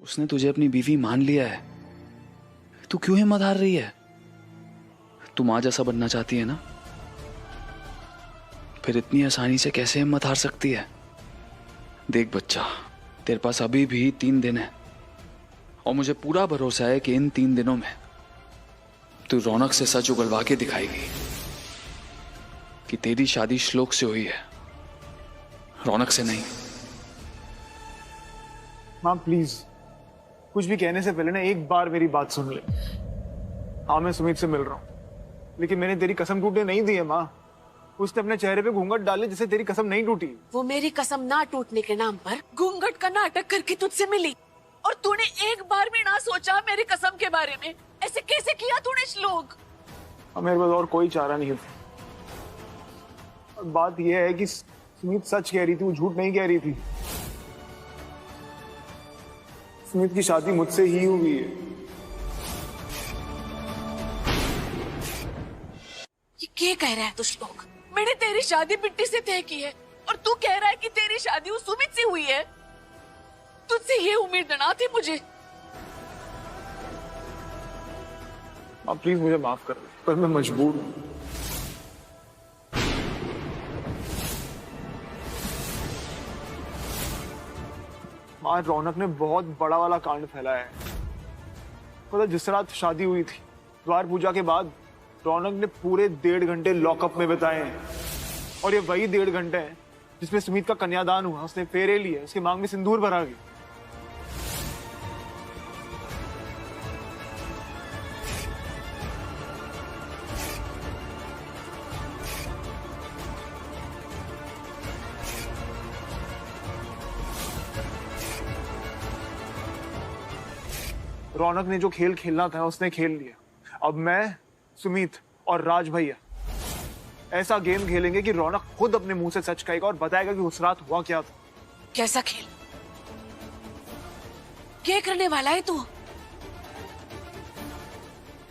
उसने तुझे अपनी बीवी मान लिया है, तू क्यों हिम्मत हार रही है? तू मां जैसा बनना चाहती है ना, फिर इतनी आसानी से कैसे हिम्मत हार सकती है? देख बच्चा, तेरे पास अभी भी 3 दिन है और मुझे पूरा भरोसा है कि इन 3 दिनों में तू रौनक से सच उगलवा के दिखाएगी कि तेरी शादी श्लोक से हुई है, रौनक से नहीं। माँ प्लीज, कुछ भी कहने से पहले ना एक बार मेरी बात सुन ले। हाँ, मैं सुमित से मिल रहा हूँ, लेकिन मैंने तेरी कसम टूटने नहीं दी है माँ। उसने अपने चेहरे पे घूंघट डाले जिससे तेरी कसम नहीं टूटी। वो मेरी कसम ना टूटने के नाम पर घूंघट का नाटक करके तुझसे मिली, और तूने एक बार भी ना सोचा मेरी कसम के बारे में। ऐसे कैसे किया तूने श्लोक? मेरे पास और कोई चारा नहीं था। और बात यह है कि सुमित सच कह रही थी, वो झूठ नहीं कह रही थी। सुमित की शादी मुझसे ही हुई है। ये क्या कह रहा है तू श्लोक? मैंने तेरी शादी बिट्टी से तय की है और तू कह रहा है कि तेरी शादी उस सुमित से हुई है। तुझसे ये उम्मीद ना थी मुझे। आप प्लीज मुझे माफ कर दे, पर मैं मजबूर हूं। आज रौनक ने बहुत बड़ा वाला कांड फैलाया है। पता, जिस रात शादी हुई थी, द्वार पूजा के बाद रौनक ने पूरे 1.5 घंटे लॉकअप में बिताए हैं। और ये वही 1.5 घंटे हैं जिसमें सुमित का कन्यादान हुआ, उसने फेरे लिए, उसके मांग में सिंदूर भरा गया। रौनक ने जो खेल खेलना था उसने खेल लिया। अब मैं, सुमित और राज भैया ऐसा गेम खेलेंगे कि रौनक खुद अपने मुंह से सच कहेगा और बताएगा कि उस रात हुआ क्या था। कैसा खेल? क्या करने वाला है तू?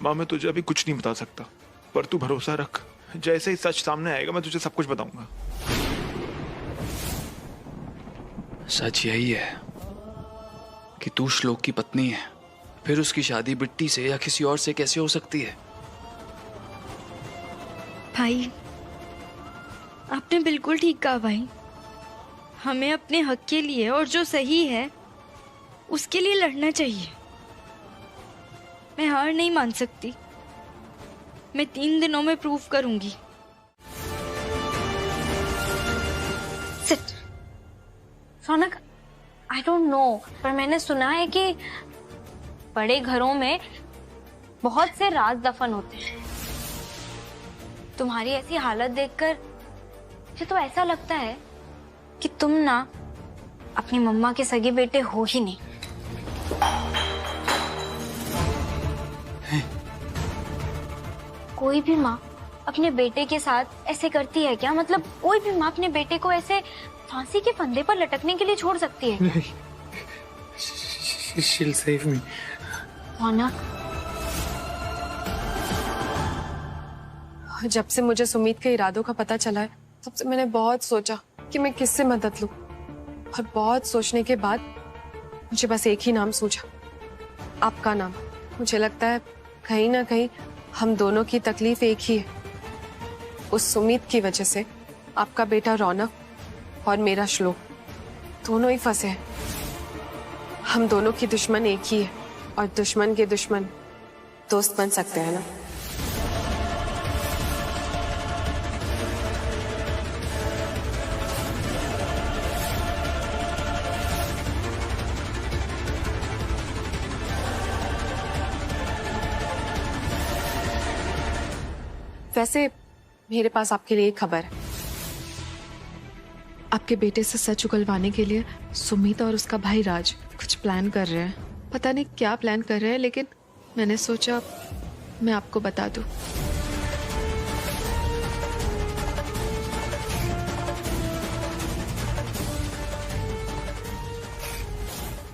माँ, मैं तुझे अभी कुछ नहीं बता सकता, पर तू भरोसा रख, जैसे ही सच सामने आएगा मैं तुझे सब कुछ बताऊंगा। सच यही है कि तू श्लोक की पत्नी है, फिर उसकी शादी बिट्टी से या किसी और से कैसे हो सकती है? भाई, आपने बिल्कुल ठीक कहा भाई। हमें अपने हक के लिए और जो सही है उसके लिए लड़ना चाहिए। मैं हार नहीं मान सकती। मैं 3 दिनों में प्रूव करूंगी। Sit. Raunak, I don't know, पर मैंने सुना है कि बड़े घरों में बहुत से राज दफन होते हैं। तुम्हारी ऐसी हालत देखकर मुझे तो ऐसा लगता है कि तुम ना अपनी मम्मा के सगे बेटे हो ही नहीं। कोई भी माँ अपने बेटे के साथ ऐसे करती है क्या? मतलब कोई भी माँ अपने बेटे को ऐसे फांसी के फंदे पर लटकने के लिए छोड़ सकती है? नहीं, she'll save me. जब से मुझे सुमित के इरादों का पता चला है, तब से मैंने बहुत सोचा कि मैं किससे मदद लूं, और बहुत सोचने के बाद मुझे बस एक ही नाम सूझा, आपका नाम। मुझे लगता है कहीं ना कहीं हम दोनों की तकलीफ एक ही है। उस सुमित की वजह से आपका बेटा रौनक और मेरा श्लोक दोनों ही फंसे हैं। हम दोनों की दुश्मन एक ही है, और दुश्मन के दुश्मन दोस्त बन सकते हैं ना। वैसे मेरे पास आपके लिए एक खबर है। आपके बेटे से सच उगलवाने के लिए सुमित और उसका भाई राज कुछ प्लान कर रहे हैं। पता नहीं क्या प्लान कर रहे हैं, लेकिन मैंने सोचा मैं आपको बता दूं।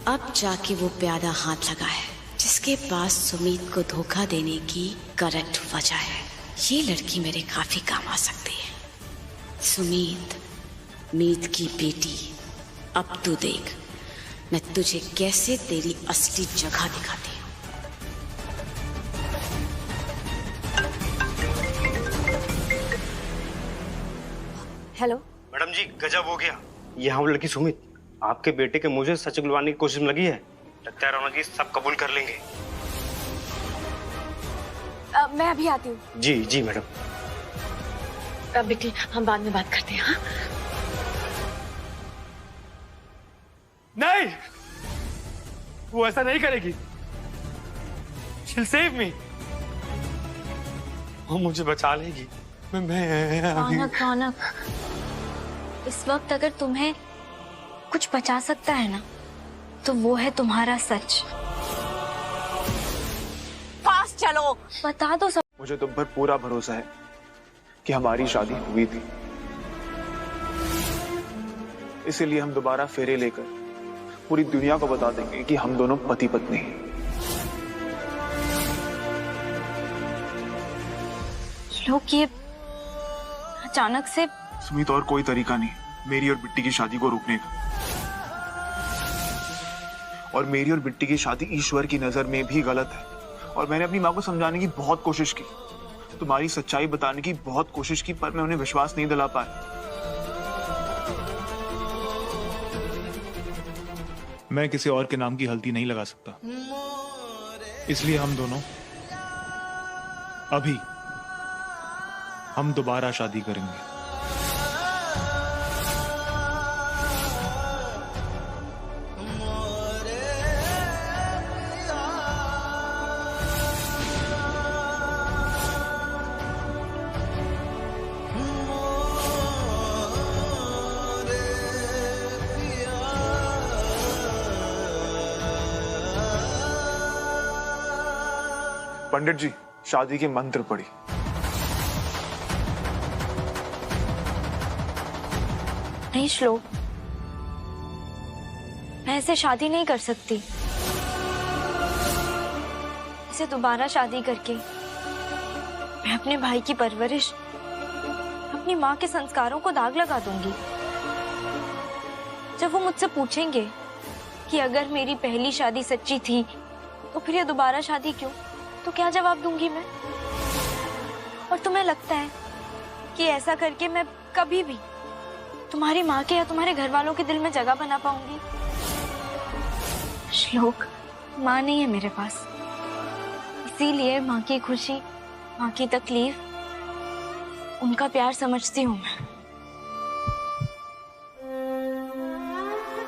अब जाके वो प्यादा हाथ लगा है जिसके पास सुमित को धोखा देने की करेक्ट वजह है। ये लड़की मेरे काफी काम आ सकती है। सुमित, मीत की बेटी, अब तू देख मैं तुझे कैसे तेरी असली जगह दिखाती हूँ। हेलो मैडम जी, गजब हो गया। ये हम लड़की सुमित आपके बेटे के मुझे सच बुलवाने की कोशिश में लगी है। लगता है रौनक जी सब कबूल कर लेंगे। मैं अभी आती हूँ। जी जी मैडम। बिल्कुल, हम बाद में बात करते हैं। हाँ? नहीं, वो ऐसा नहीं करेगी। She'll save me. वो मुझे बचा लेगी। मैं रौनक, इस वक्त अगर तुम्हें कुछ बचा सकता है ना, तो वो है तुम्हारा सच। पास चलो। बता दो सब। मुझे तुम पर पूरा भरोसा है कि हमारी शादी हुई थी, इसीलिए हम दोबारा फेरे लेकर पूरी दुनिया को बता देंगे कि हम दोनों पति पत्नी हैं। लोग ये अचानक से सुमित, और कोई तरीका नहीं मेरी और बिट्टी की शादी को रोकने का। और मेरी और बिट्टी की शादी ईश्वर की नजर में भी गलत है। और मैंने अपनी माँ को समझाने की बहुत कोशिश की, तुम्हारी सच्चाई बताने की बहुत कोशिश की, पर मैं उन्हें विश्वास नहीं दिला पाया। मैं किसी और के नाम की हल्दी नहीं लगा सकता, इसलिए हम दोनों अभी हम दोबारा शादी करेंगे। पंडित जी, शादी के मंत्र पढ़ी। नहीं श्लोक, मैं ऐसे शादी नहीं कर सकती। इसे दोबारा शादी करके मैं अपने भाई की परवरिश, अपनी माँ के संस्कारों को दाग लगा दूंगी। जब वो मुझसे पूछेंगे कि अगर मेरी पहली शादी सच्ची थी तो फिर ये दोबारा शादी क्यों, तो क्या जवाब दूंगी मैं? और तुम्हें लगता है कि ऐसा करके मैं कभी भी तुम्हारी माँ के या तुम्हारे घर वालों के दिल में जगह बना पाऊंगी? श्लोक, माँ नहीं है मेरे पास, इसीलिए माँ की खुशी, माँ की तकलीफ, उनका प्यार समझती हूँ मैं।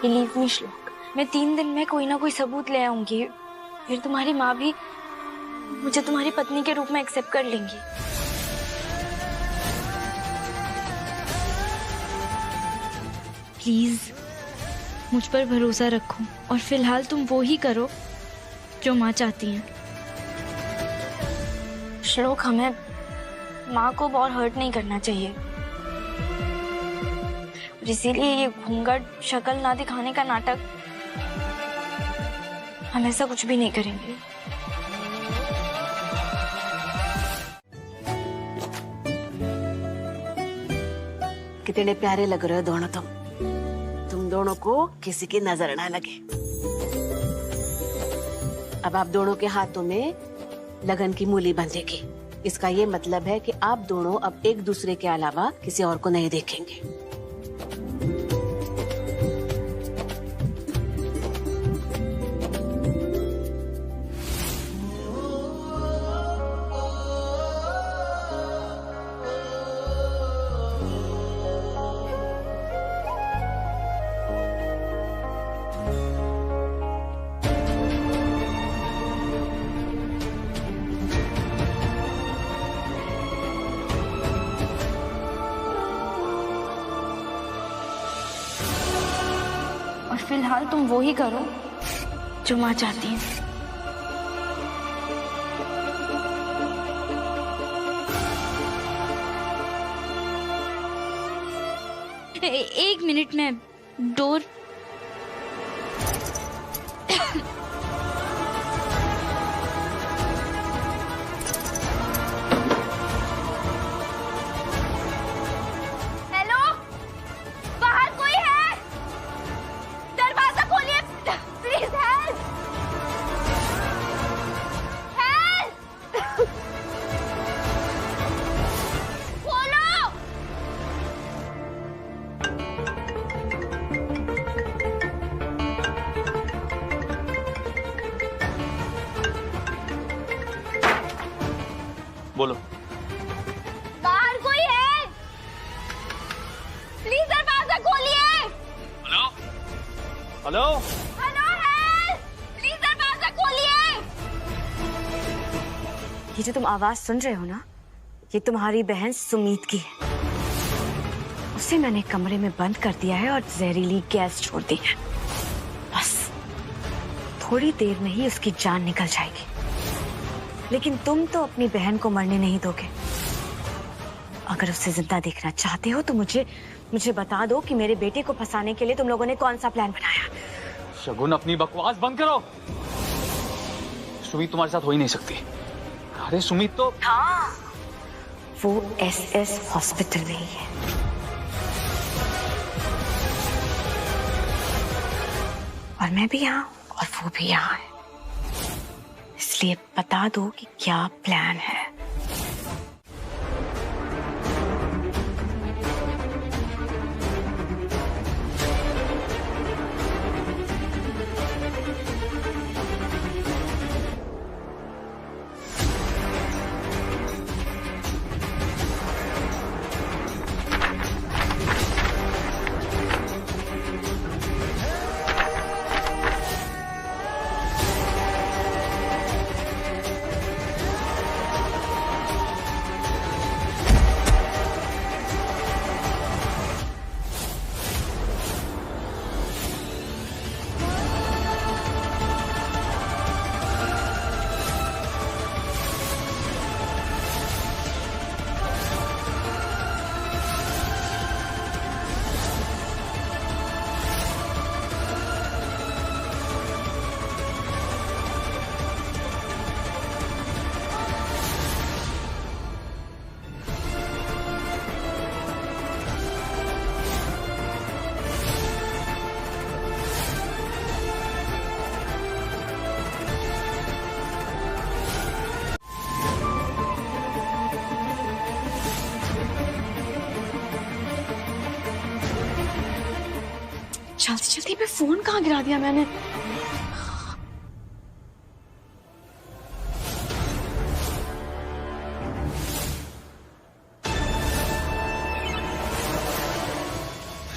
बिलीव मी श्लोक, मैं 3 दिन में कोई ना कोई सबूत ले आऊंगी, फिर तुम्हारी माँ भी मुझे तुम्हारी पत्नी के रूप में एक्सेप्ट कर लेंगी। प्लीज मुझ पर भरोसा रखो और फिलहाल तुम वो ही करो जो माँ चाहती हैं। श्लोक, हमें माँ को और हर्ट नहीं करना चाहिए, और इसीलिए ये घूंघट, शक्ल ना दिखाने का नाटक हम ऐसा कुछ भी नहीं करेंगे। कितने प्यारे लग रहे हो दोनों तुम दोनों को किसी की नजर ना लगे। अब आप दोनों के हाथों में लगन की मूली बंधेगी। इसका ये मतलब है कि आप दोनों अब एक दूसरे के अलावा किसी और को नहीं देखेंगे। फिलहाल तुम वो ही करो जो माँ चाहती है। एक मिनट में डोर हेलो, बाहर कोई है? दरवाजा खोलिए। बोलो। बाहर कोई है? प्लीज दरवाजा खोलिए। Hello hello hello help, please दरवाजा खोलिए। ये जो तुम आवाज सुन रहे हो ना, ये तुम्हारी बहन सुमीत की है। उसे मैंने कमरे में बंद कर दिया है और जहरीली गैस छोड़ दी है। बस थोड़ी देर में ही उसकी जान निकल जाएगी। लेकिन तुम तो अपनी बहन को मरने नहीं दोगे। अगर उसे जिंदा देखना चाहते हो तो मुझे बता दो कि मेरे बेटे को फंसाने के लिए तुम लोगों ने कौन सा प्लान बनाया। शगुन, अपनी बकवास बंद करो। सुमीत तुम्हारे साथ हो ही नहीं सकती। अरे सुमीत तो हाँ, वो SS हॉस्पिटल में ही है। और मैं भी यहाँ और वो भी यहाँ है। इसलिए बता दो कि क्या प्लान है। जल्दी जल्दी में फोन कहाँ गिरा दिया मैंने।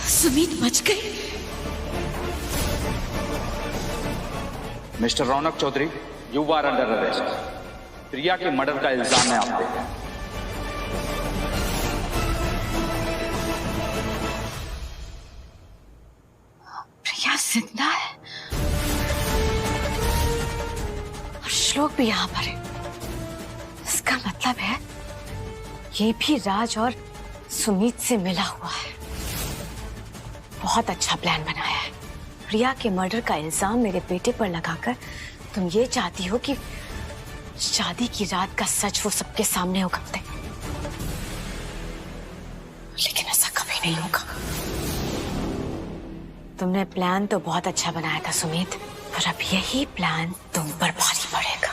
सुमीत बच गए। Mister Raunak Chaudhary, you are under arrest. Priya के मर्डर का इल्जाम है आप पे। प्रिया जिंदा है और श्लोक भी यहाँ पर है। इसका मतलब है ये भी राज और सुमीत से मिला हुआ है। बहुत अच्छा प्लान बनाया है। प्रिया के मर्डर का इल्जाम मेरे बेटे पर लगाकर तुम ये चाहती हो कि शादी की रात का सच वो सबके हो सकते। लेकिन ऐसा कभी नहीं होगा। तुमने प्लान तो बहुत अच्छा बनाया था सुमीत, पर अब यही प्लान तुम पर भारी पड़ेगा।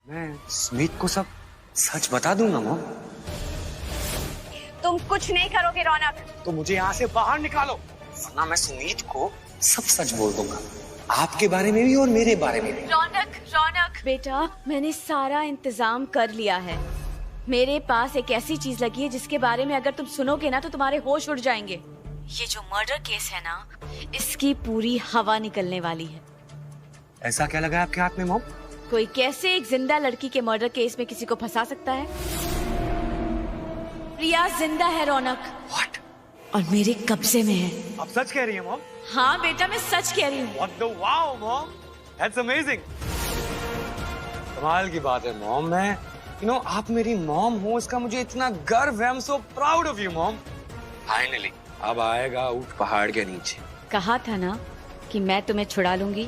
मैं सुमीत को सब सच बता दूंगा मॉम। तुम कुछ नहीं करोगे रौनक। तो मुझे यहाँ से बाहर निकालो, वरना मैं सुमीत को सब सच बोल दूंगा, आपके बारे में भी और मेरे बारे में भी। रौनक, रौनक बेटा, मैंने सारा इंतजाम कर लिया है। मेरे पास एक ऐसी चीज लगी है जिसके बारे में अगर तुम सुनोगे ना तो तुम्हारे होश उड़ जाएंगे। ये जो मर्डर केस है ना, इसकी पूरी हवा निकलने वाली है। ऐसा क्या लगा आपके हाथ में मॉम? कोई कैसे एक जिंदा लड़की के मर्डर केस में किसी को फंसा सकता है? प्रिया जिंदा है रौनक। What? और मेरे कब्जे में है। आप सच कह रही हैं मॉम? हाँ बेटा, मैं सच कह रही हूँ। What the wow mom? That's amazing. कमाल की बात है मॉम। मैं आप मेरी मॉम हो, इसका मुझे इतना गर्व है। I'm so proud of you mom. Finally, अब आएगा ऊंट पहाड़ के नीचे। कहा था ना कि मैं तुम्हें छुड़ा लूंगी।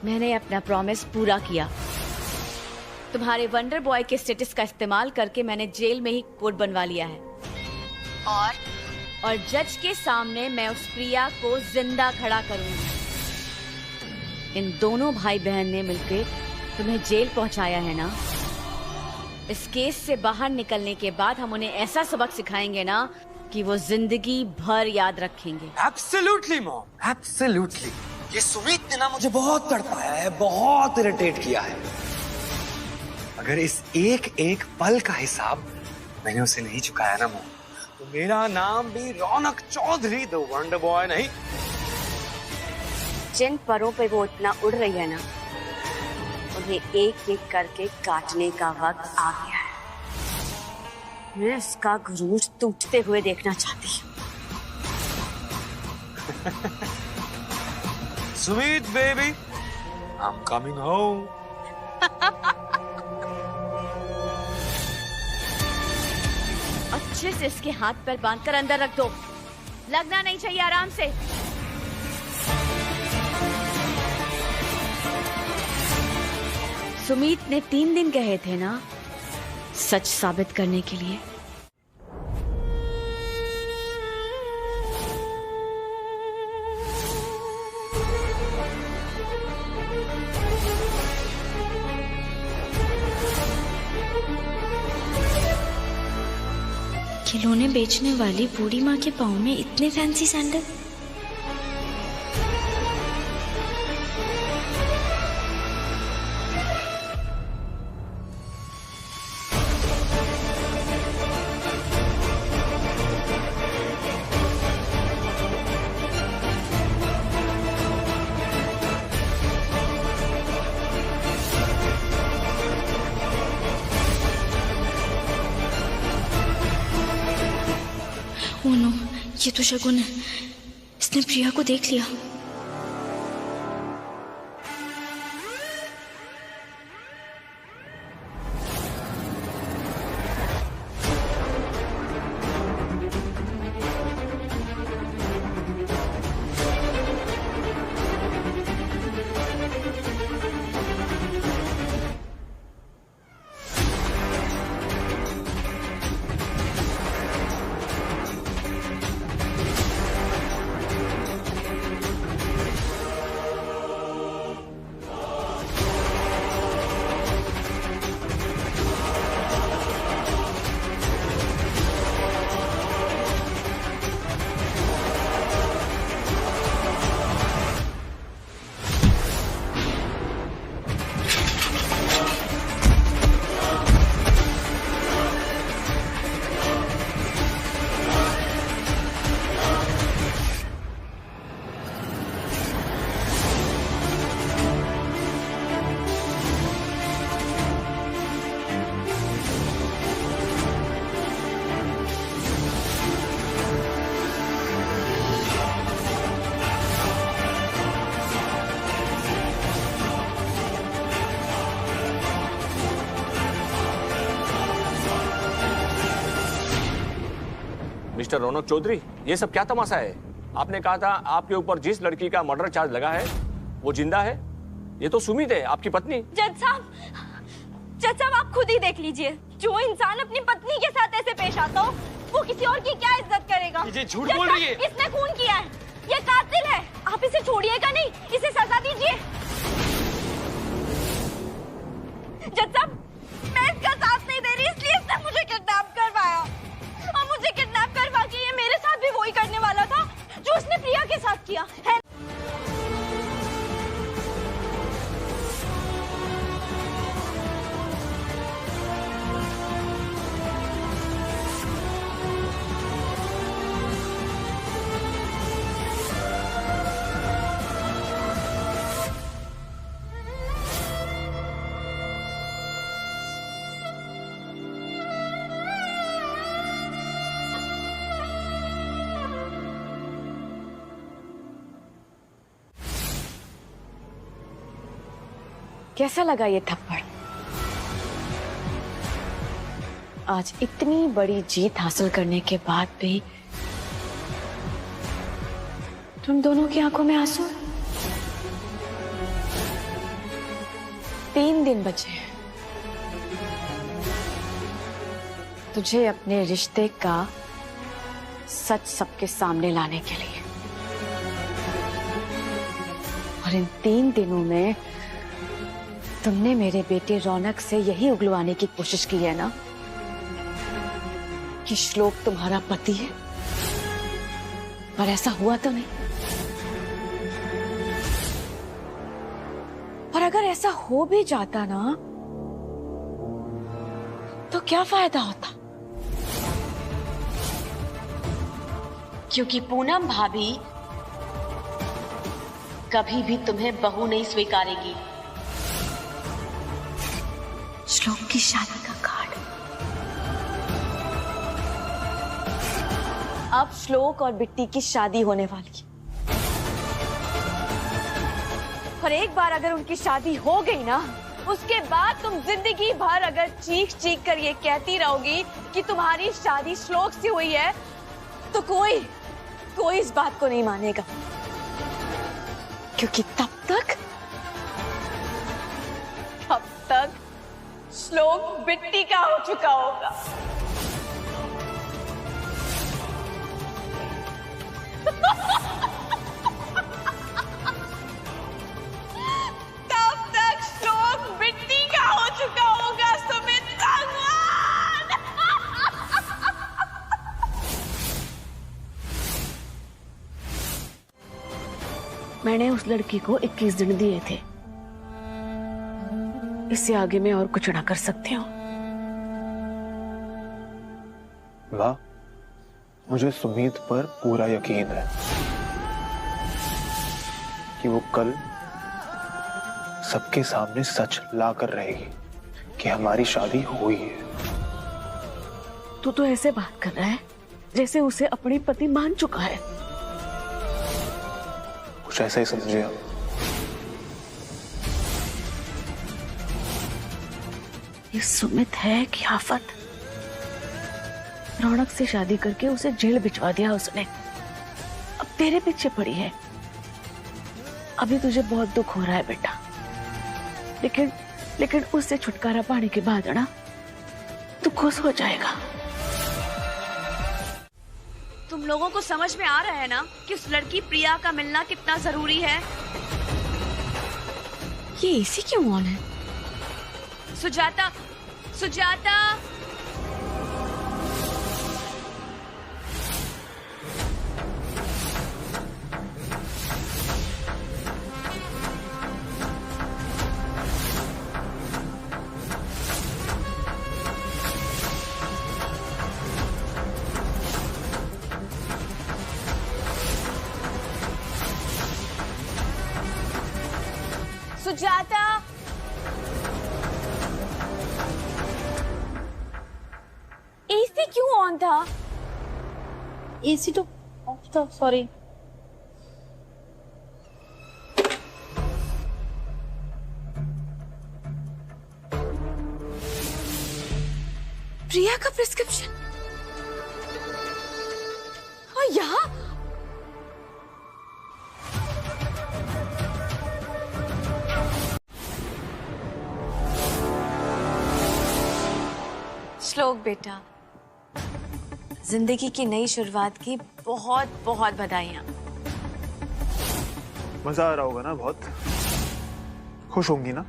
मैंने अपना प्रॉमिस पूरा किया। तुम्हारे वंडर बॉय के स्टेटस का इस्तेमाल करके मैंने जेल में ही कोड बनवा लिया है। और जज के सामने मैं उस प्रिया को जिंदा खड़ा करूंगी। इन दोनों भाई बहन ने मिलकर तुम्हें जेल पहुंचाया है ना। इस केस से बाहर निकलने के बाद हम उन्हें ऐसा सबक सिखाएंगे ना कि वो जिंदगी भर याद रखेंगे। Absolutely mom, absolutely. ये सुमीत ने ना मुझे बहुत तड़पाया है, बहुत इरिटेट किया है। अगर इस एक एक पल का हिसाब मैंने उसे नहीं चुकाया ना मोम, तो मेरा नाम भी रौनक चौधरी द वंडर बॉय नहीं। जिन परों पे वो इतना उड़ रही है ना, उन्हें एक एक करके काटने का वक्त आ गया है। मैं उसका गुरूर टूटते हुए देखना चाहती हूँ। Sweet baby, I'm coming home. अच्छे से इसके हाथ पैर बांधकर अंदर रख दो, लगना नहीं चाहिए, आराम से। सुमीत ने 3 दिन कहे थे ना, सच साबित करने के लिए। खिलौने बेचने वाली बूढ़ी माँ के पाँव में इतने फैंसी सैंडल। ओह नो, ये तो शगुन है। इसने प्रिया को देख लिया। मिस्टर रौनक चौधरी, ये सब क्या तमाशा है? आपने कहा था आपके ऊपर जिस लड़की का मर्डर चार्ज लगा है वो जिंदा है। ये तो सुमित है, आपकी पत्नी। जज साहब आप खुद ही देख लीजिए, जो इंसान अपनी पत्नी के साथ ऐसे पेश आता हो, वो किसी और की क्या इज्जत करेगा? ये झूठ बोल रही है। इसने खून किया है, ये कातिल है। आप इसे छोड़िएगा नहीं, इसे सजा दीजिए। जज साहब, मैं इसका साथ नहीं दे रही, इसलिए इसने मुझे किडनैप करवाया। और मुझे किडनैप करवा के ये मेरे साथ भी वही करने वाला था जो उसने प्रिया के साथ किया है। कैसा लगा ये थप्पड़? आज इतनी बड़ी जीत हासिल करने के बाद भी तुम दोनों की आंखों में आंसू? 3 दिन बचे हैं तुझे अपने रिश्ते का सच सबके सामने लाने के लिए, और इन 3 दिनों में तुमने मेरे बेटे रौनक से यही उगलवाने की कोशिश की है ना कि श्लोक तुम्हारा पति है, पर ऐसा हुआ तो नहीं। और अगर ऐसा हो भी जाता ना, क्या फायदा होता? क्योंकि पूनम भाभी कभी भी तुम्हें बहू नहीं स्वीकारेगी। श्लोक की शादी का कार्ड। अब श्लोक और बिट्टी की शादी होने वाली है, और एक बार अगर उनकी शादी हो गई ना, उसके बाद तुम जिंदगी भर अगर चीख चीख कर ये कहती रहोगी कि तुम्हारी शादी श्लोक से हुई है, तो कोई इस बात को नहीं मानेगा, क्योंकि तब तक श्लोक बिट्टी का हो चुका होगा। तब तक श्लोक बिट्टी का हो चुका होगा सुमित भगवान। मैंने उस लड़की को 21 दिन दिए थे, इससे आगे मैं और कुछ ना कर सकती हूँ। वाह, मुझे सुमीत पर पूरा यकीन है कि वो कल सबके सामने सच ला कर रहेगी कि हमारी शादी हुई है। तू तो ऐसे बात कर रहा है जैसे उसे अपनी पति मान चुका है। कुछ ऐसा ही समझे आप। ये सुमित है कि आफत? रौनक से शादी करके उसे जेल भिजवा दिया उसने, अब तेरे पीछे पड़ी है। अभी तुझे बहुत दुख हो रहा है बेटा, लेकिन उससे छुटकारा पाने के बाद ना तू खुश हो जाएगा। तुम लोगों को समझ में आ रहा है ना कि उस लड़की प्रिया का मिलना कितना जरूरी है? ये एसी क्यों ऑन है? सुजाता, सुजाता, सुजाता, एसी क्यों ऑन था? एसी तो ऑफ था, सॉरी। प्रिया का प्रिस्क्रिप्शन, और यहाँ श्लोक बेटा, जिंदगी की नई शुरुआत की बहुत बहुत बधाइयां। मजा आ रहा होगा ना? बहुत खुश होंगी ना?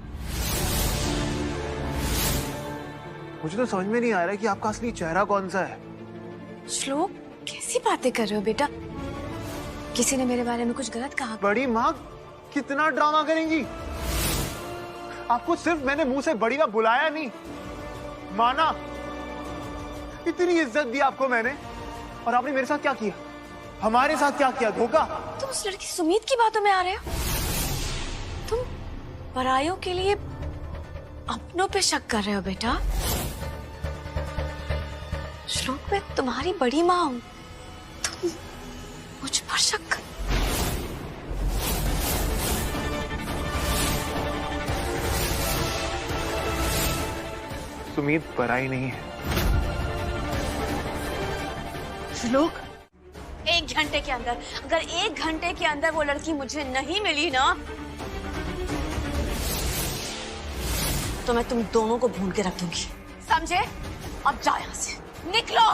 मुझे तो समझ में नहीं आ रहा है कि आपका असली चेहरा कौन सा है। श्लोक, कैसी बातें कर रहे हो बेटा? किसी ने मेरे बारे में कुछ गलत कहा? बड़ी माँ कितना ड्रामा करेंगी? आपको सिर्फ मैंने मुंह से बड़ी माँ बुलाया नहीं, माना। इतनी इज्जत दी आपको मैंने, और आपने मेरे साथ क्या किया? हमारे साथ क्या किया? धोखा। तुम उस लड़की सुमीत की बातों में आ रहे हो? तुम परायों के लिए अपनों पे शक कर रहे हो बेटा। श्लोक, मैं तुम्हारी बड़ी माँ हूं, तुम मुझ पर शक कर। सुमीत पराई नहीं है। श्लोक, 1 घंटे के अंदर, अगर 1 घंटे के अंदर वो लड़की मुझे नहीं मिली ना, तो मैं तुम दोनों को भून के रख दूंगी, समझे? अब जाओ यहां से, निकलो।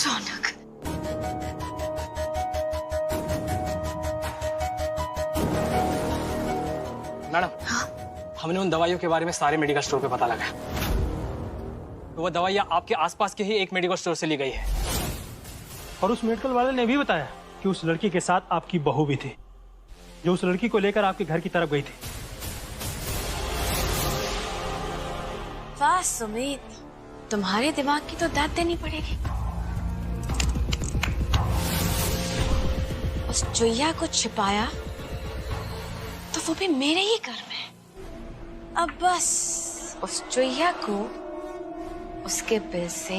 रौनक, मैडम, हमने उन दवाइयों के बारे में सारे मेडिकल स्टोर पे पता लगाया, तो वो दवाइयाँ आपके आसपास के ही एक मेडिकल स्टोर से ली गई है। और उस मेडिकल वाले ने भी बताया कि उस लड़की के साथ आपकी बहू भी थी। जो उस लड़की को लेकर आपके घर की तरफ गई थी। वाह सुमित, तुम्हारे दिमाग की तो दाद देनी पड़ेगी। उस चुईया को छिपाया तो वो भी मेरे ही घर में। अब बस उस चुईया को उसके बिल से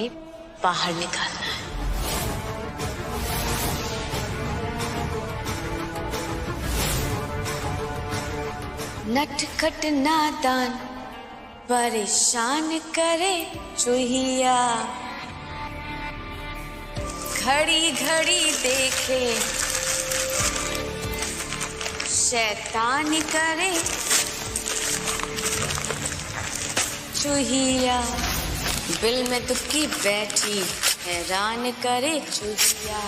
बाहर निकालना है। नटखट नादान परेशान करे चुहिया, घड़ी घड़ी देखे शैतान करे चुहिया, बिल में दुखी बैठी हैरान करे चुहिया,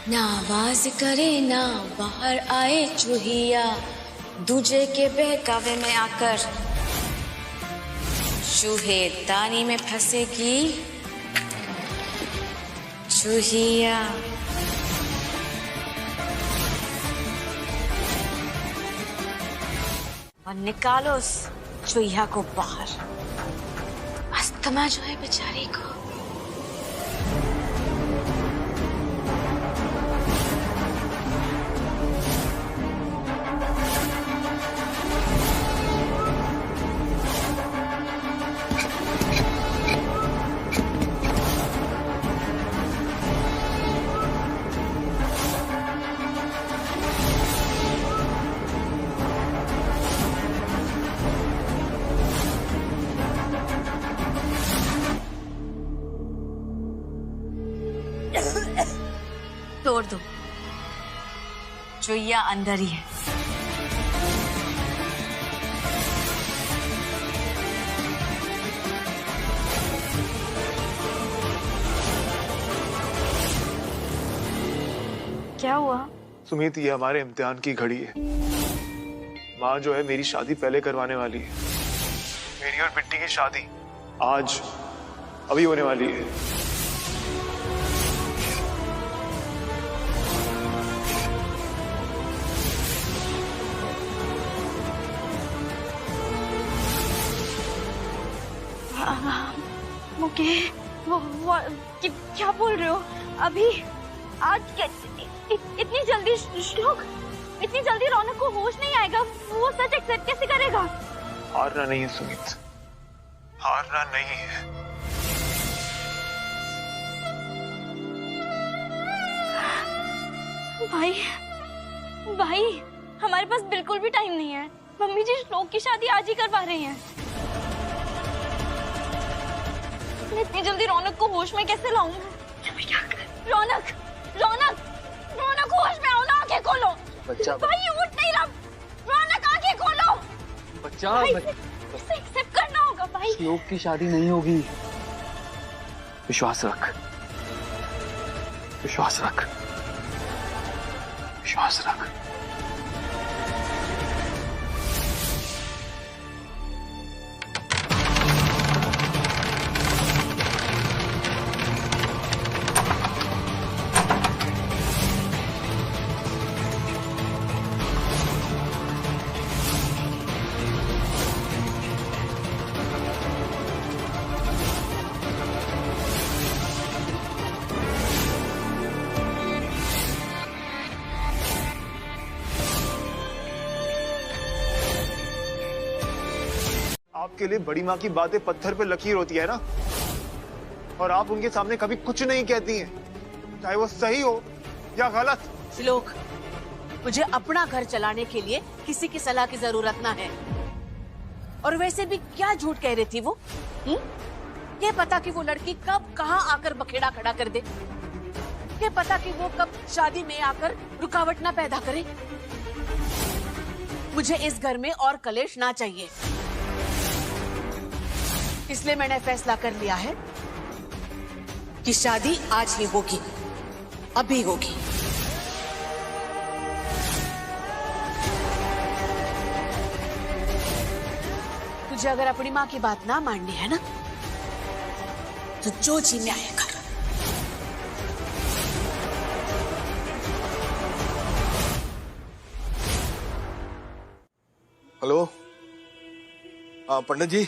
ना आवाज करे ना बाहर आए चुहिया, दूजे के बहकावे में आकर चूहे दानी में फंसेगी चूहिया। और निकालो उस चूहिया को बाहर। अस्थमा जो है बेचारी को। तोड़ दो, चुईया अंदर ही है। क्या हुआ? सुमित, ये हमारे इम्तिहान की घड़ी है। माँ जो है मेरी शादी पहले करवाने वाली है। मेरी और बिट्टी की शादी आज अभी होने वाली है। मुके, क्या बोल रहे हो? अभी आज इतनी जल्दी श्लोक, इतनी जल्दी रौनक को होश नहीं आएगा। वो सच एक्सेप्ट कैसे करेगा? हारना नहीं है सुमित, हारना नहीं है। भाई हमारे पास बिल्कुल भी टाइम नहीं है। मम्मी जी श्लोक की शादी आज ही करवा रही हैं। मैं इतनी जल्दी रौनक को होश में कैसे लाऊं? रौनक, रौनक, रौनक होश में आओ ना, आंखें खोलो। बच्चा भाई उठ नहीं रहा। रौनक आंखें खोलो। बच्चा इसे एक्सेप्ट करना होगा भाई। श्लोक की शादी नहीं होगी। विश्वास रख, विश्वास रख, विश्वास रख। आपके लिए बड़ी माँ की बातें पत्थर पे लकीर होती है ना, और आप उनके सामने कभी कुछ नहीं कहती हैं, चाहे वो सही हो या गलत। श्लोक, मुझे अपना घर चलाने के लिए किसी की सलाह की जरूरत ना है। और वैसे भी क्या झूठ कह रही थी वो? ये पता कि वो लड़की कब कहाँ आकर बखेड़ा खड़ा कर दे, ये पता कि वो कब शादी में आकर रुकावट ना पैदा करे। मुझे इस घर में और कलेश ना चाहिए, इसलिए मैंने फैसला कर लिया है कि शादी आज ही होगी, अभी होगी। तुझे अगर अपनी माँ की बात ना माननी है ना, तो जो जी में आएगा। हेलो, हाँ पंडित जी,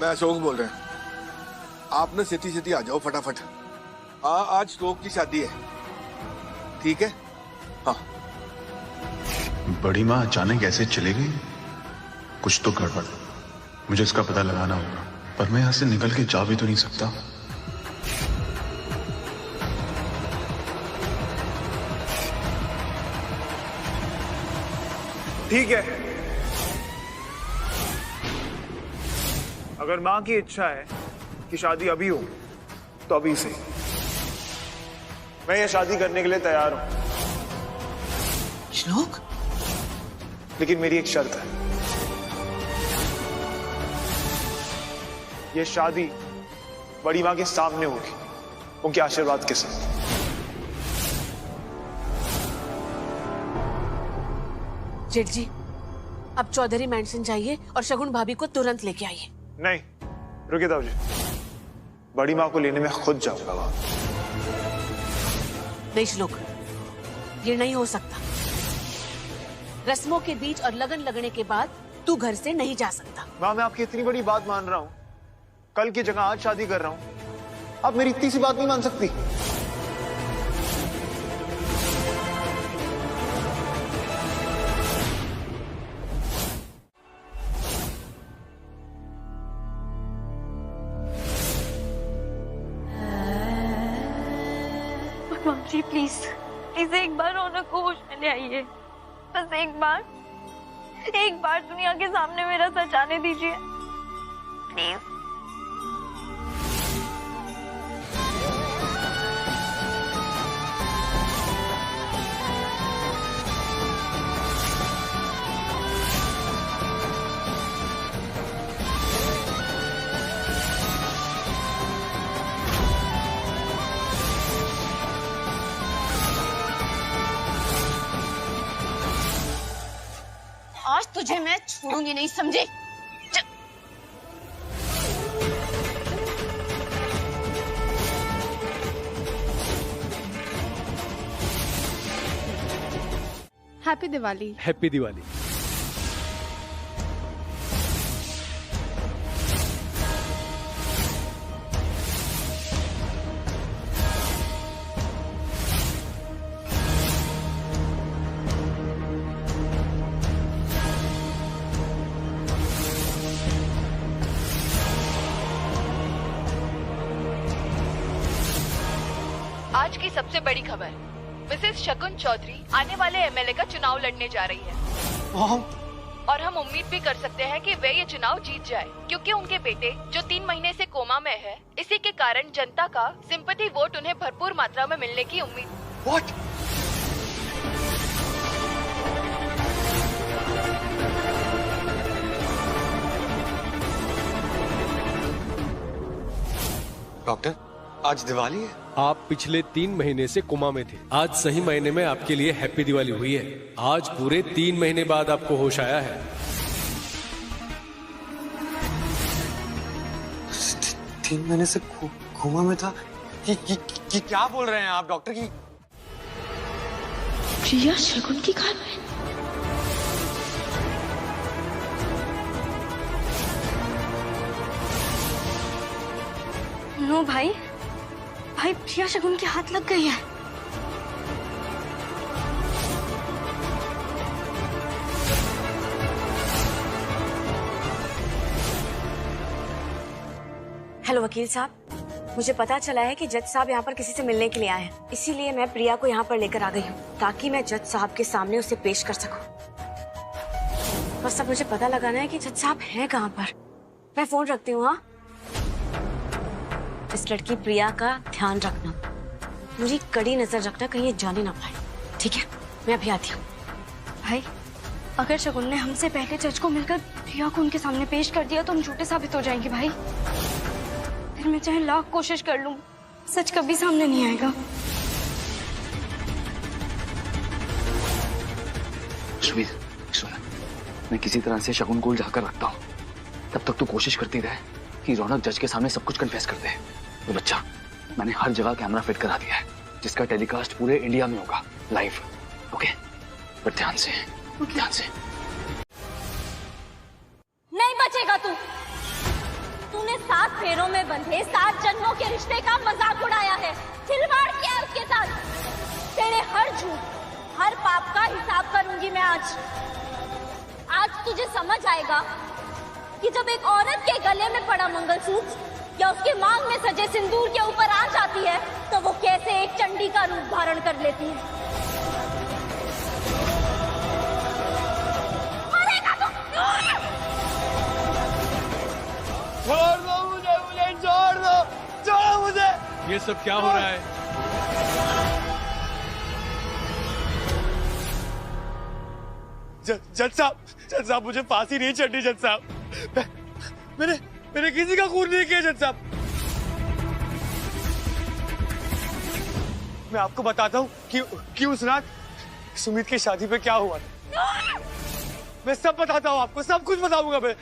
मैं अशोक बोल रहा हूँ। आप ना सीधी सीधी आ जाओ फटाफट। हाँ, आज अशोक की शादी है, ठीक है? हाँ। बड़ी माँ अचानक कैसे चले गई? कुछ तो गड़बड़, मुझे इसका पता लगाना होगा। पर मैं यहाँ से निकल के जा भी तो नहीं सकता। ठीक है, अगर मां की इच्छा है कि शादी अभी हो तो अभी से। मैं ये शादी करने के लिए तैयार हूं। श्लोक, लेकिन मेरी एक शर्त है, ये शादी बड़ी मां के सामने होगी, उनके आशीर्वाद के साथ। जेठ जी, अब चौधरी मैंशन जाइए और शगुन भाभी को तुरंत लेके आइए। नहीं, रुकिए ताऊ जी, बड़ी मां को लेने में खुद जाऊंगा वहां। नहीं श्लोक, ये नहीं हो सकता। रस्मों के बीच और लगन लगने के बाद तू घर से नहीं जा सकता। मां, मैं आपकी इतनी बड़ी बात मान रहा हूं, कल की जगह आज शादी कर रहा हूं, आप मेरी इतनी सी बात नहीं मान सकती? भगवान जी प्लीज प्लीज एक बार रौनक को होश में ले आइए। बस एक बार दुनिया के सामने मेरा सच आने दीजिए प्लीज। आज तुझे मैं छोड़ूंगी नहीं, समझे? हैप्पी दिवाली। हैप्पी दिवाली। आज की सबसे बड़ी खबर, मिसेस शगुन चौधरी आने वाले एमएलए का चुनाव लड़ने जा रही है। और हम उम्मीद भी कर सकते हैं कि वे ये चुनाव जीत जाए, क्योंकि उनके बेटे जो 3 महीने से कोमा में है, इसी के कारण जनता का सिंपैथी वोट उन्हें भरपूर मात्रा में मिलने की उम्मीद। What? डॉक्टर, आज दिवाली है। आप पिछले 3 महीने से कोमा में थे। आज सही महीने में आपके लिए हैप्पी दिवाली हुई है। आज पूरे 3 महीने बाद आपको होश आया है। 3 महीने से कोमा में था। कि क्या बोल रहे हैं आप डॉक्टर? की प्रिया शगुन की घर में? नो भाई, प्रिया शगुन के हाथ लग गई है। हेलो वकील साहब, मुझे पता चला है कि जज साहब यहाँ पर किसी से मिलने के लिए आए हैं, इसीलिए मैं प्रिया को यहाँ पर लेकर आ गई हूँ ताकि मैं जज साहब के सामने उसे पेश कर सकूं। बस अब मुझे पता लगाना है कि जज साहब हैं कहाँ पर। मैं फोन रखती हूँ। हाँ, इस लड़की प्रिया का ध्यान रखना, मुझे कड़ी नजर रखना, कहीं ये जाने ना पाए। ठीक है, मैं अभी आती हूँ। भाई, अगर शगुन ने हमसे पहले जज को मिलकर प्रिया को उनके सामने पेश कर दिया तो हम झूठे साबित हो जाएंगे भाई। फिर मैं चाहे लाख कोशिश कर लूं, सच कभी सामने नहीं आएगा। सुमित, सुन, मैं किसी तरह से शगुन को उलझाकर रखता हूँ। तब तक तू कोशिश करती रहे कि रौनक जज के सामने सब कुछ कन्फेस कर दे। तो बच्चा, मैंने हर जगह कैमरा फिट करा दिया है, जिसका टेलीकास्ट पूरे इंडिया में होगा, लाइव। ओके? पर ध्यान से, ध्यान से। तारों में बंधे 7 जन्मों के रिश्ते का मजाक उड़ाया है, खिलवाड़ किया है उसके साथ। तेरे हर झूठ, हर पाप का हिसाब करूंगी मैं आज। आज तुझे समझ आएगा कि जब एक औरत के गले में पड़ा मंगलसूत्र या उसके मांग में सजे सिंदूर के ऊपर आ जाती है तो वो कैसे एक चंडी का रूप धारण कर लेती है। छोड़ दो मुझे छोड़ दो, छोड़ो मुझे। ये सब क्या हो रहा है? जज साहब मुझे फांसी नहीं चढ़नी जज साहब। मैंने किसी का खून नहीं किया जज साहब। मैं आपको बताता हूँ कि उस रात सुमित की शादी पे क्या हुआ था। मैं सब बताता हूँ आपको, सब कुछ बताऊंगा मैं।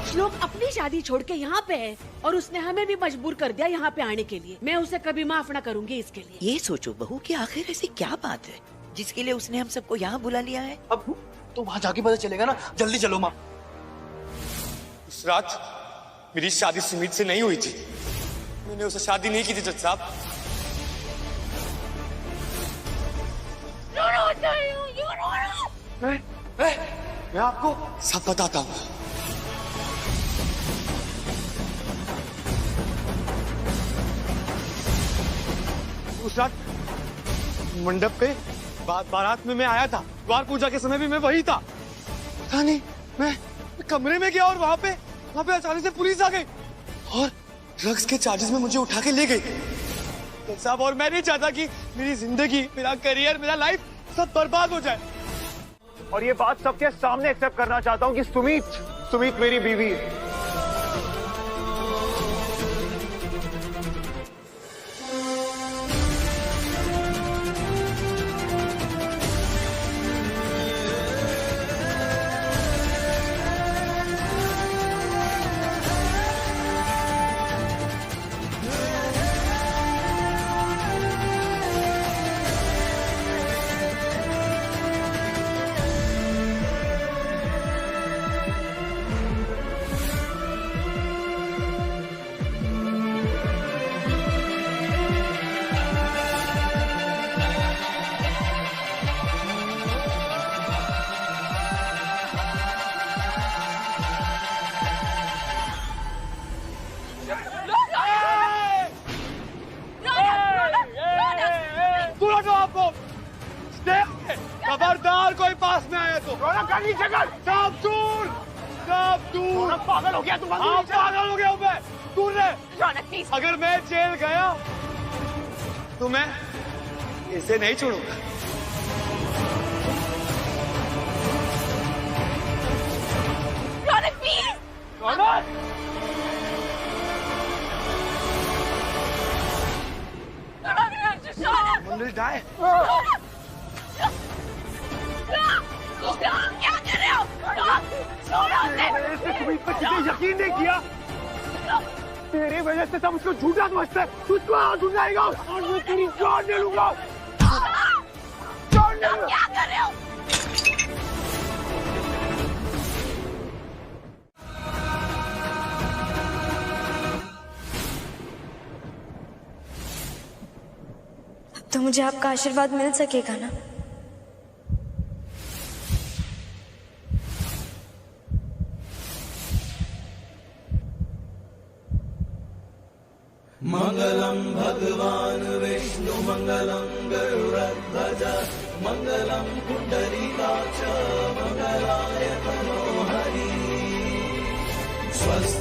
श्लोक अपनी शादी छोड़ के यहाँ पे है और उसने हमें भी मजबूर कर दिया यहाँ पे आने के लिए। मैं उसे कभी माफ ना करूंगी इसके लिए। ये सोचो बहू कि आखिर ऐसी क्या बात है जिसके लिए उसने हम सबको यहाँ बुला लिया है। अब तो वहाँ जाके पता चलेगा ना। जल्दी चलो माँ। उस रात मेरी शादी सुमित से नहीं हुई थी। मैंने उससे शादी नहीं की थी जज साहब। मैं आपको सब बताता हूँ। उस रात मंडप पे बारात में मैं आया था। द्वार पूजा के समय भी मैं वही था। पता नहीं मैं कमरे में गया और वहां पे अचानक से पुलिस आ गई और ड्रग्स के चार्जेस में मुझे उठा के ले गई साहब। और मैं नहीं चाहता कि मेरी जिंदगी, मेरा करियर, मेरा लाइफ सब बर्बाद हो जाए। और ये बात सबके सामने एक्सेप्ट करना चाहता हूँ कि सुमित मेरी बीवी है। खबरदार कोई पास में आया तो सब दूर, सब दूर। पागल हो गया तुम? हाँ पागल हो गया हूँ मैं। दूर रहे। अगर मैं जेल गया तो मैं इसे नहीं छोड़ूंगा। मंदिर जाए। क्या कर रहे हो? सुमित पर किसी यकीन नहीं किया। तेरी वजह से सब उसको झूठा समझते हैं। उसको आज उठाएगा और मैं तेरी जान ले लूंगा। क्या कर रहे हो? तो मुझे आपका आशीर्वाद मिल सकेगा ना? मंगलम भगवान विष्णु मंगलम गरुड़ध्वज मंगलम पुंडरीकाक्ष मंगलाय तनोहरि। स्वस्ति